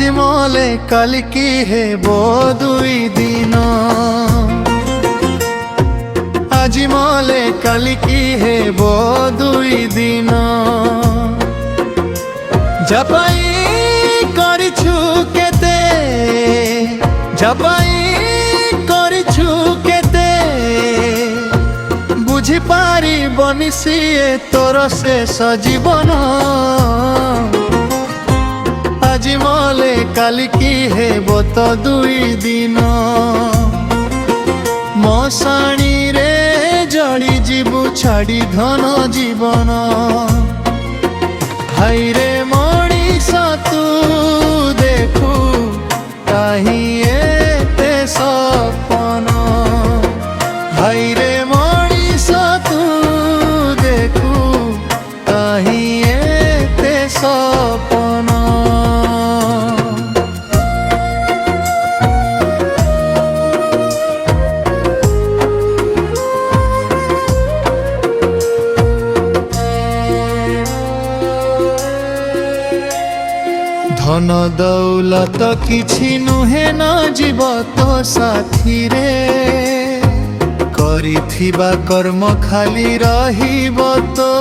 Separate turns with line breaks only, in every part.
আজি মলে কালিকি হেব দুই দিন, আজি মলে কালিকি হেব দুই দিন। জাপাই করিছু কেতে, জাপাই করিছু কেতে, বুঝি পারিবনি সিয়ে তোর শেষ জীবন। আজি মলে কালিকি হেব তো দুই দিন, মশাণী রে জলি ଯିବୁ ଛାଡ଼ି ଧନ ଜୀବନ। ହାଇରେ ମଣିଷ ତୁ ଦେଖୁ କାହିଁ ଏତେ ସପନ, ହାଇରେ ମଣିଷ ତୁ ଦେଖୁ କାହିଁ ଏତେ ସପନ। ধন দৌলত কিছু নুহে না জীব তো সাথী রে, করিথিবা কর্ম খালি রহিব তো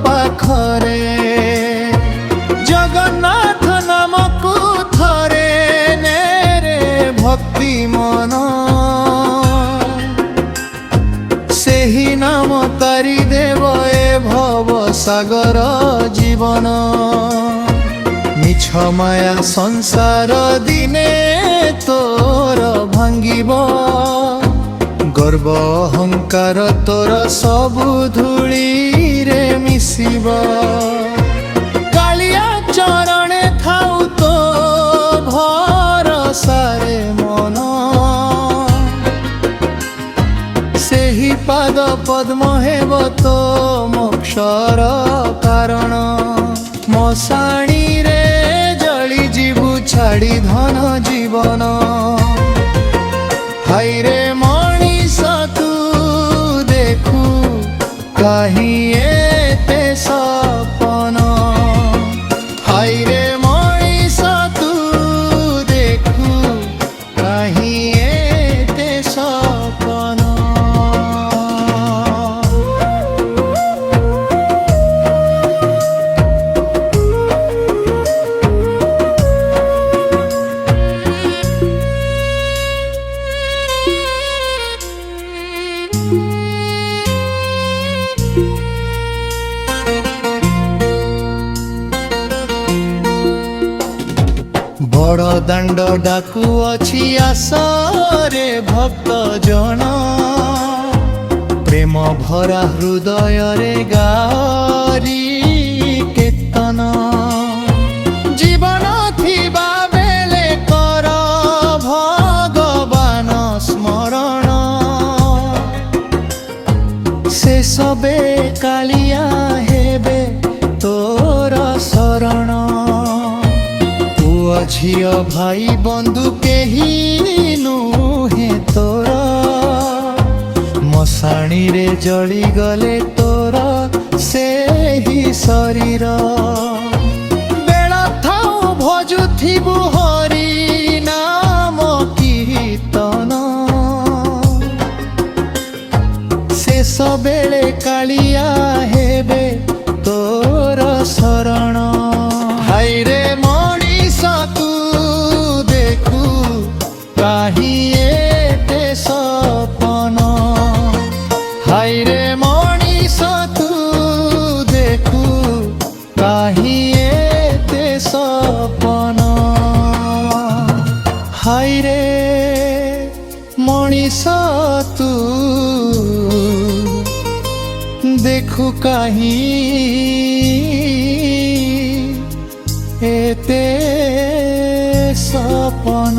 পাখরে। জগন্নাথ নামকু থরে নে রে ভক্তি মন, সেহি নাম তারি দেব এ ভব সাগর জীবন। মিছ মায়া সংসার দিনে তোর ভাঙ্গিব, গর্ব অহংকার তোর সবু ধূলিরে মিশিব। কালিয়া চরণে থাউ তো ভরসারে মন, ସେହି ପାଦ ପଦ୍ମ ହେବ ତ ମୋକ୍ଷର କାରଣ। ମଶାଣୀରେ ଜଳି ଯିବୁ ଛାଡ଼ି ଧନ ଜୀବନ, ହାଇରେ ମଣିଷ ତୁ ଦେଖୁ କାହିଁ ଏତେ ସପନ, ହାଇରେ ମଣିଷ ତୁ ଦେଖୁ କାହିଁ ଏତେ ସପନ। বড় দাণ্ড ডাকু অছি আসরে ভক্ত জন, প্রেম ভরা হৃদয়রে গারি কীর্তন। জীবন থিবা বেলে কর ভগবান স্মরণ, শেষবে কালিয়া হেবে তোর শরণ। ঝিও ভাই বন্ধু কেহি নুহে তোর, মশাণীরে জଳି গলে তোর ସେହି শরীর। বেଳ ଥାଉ ভজুথিবু হরি নাম কীর্তন, শেষ বেলে কালিয়া হেবে তোর শরণ। হাইরে মଣିଷ ତୁ ଦେଖୁ କାହିଁ ଏତେ ସପନ, ହାଇରେ ମଣିଷ ତୁ ଦେଖୁ କାହିଁ ଏତେ ସପନ, ହାଇରେ ମଣିଷ ତୁ ଦେଖୁ କାହିଁ এতে সপন।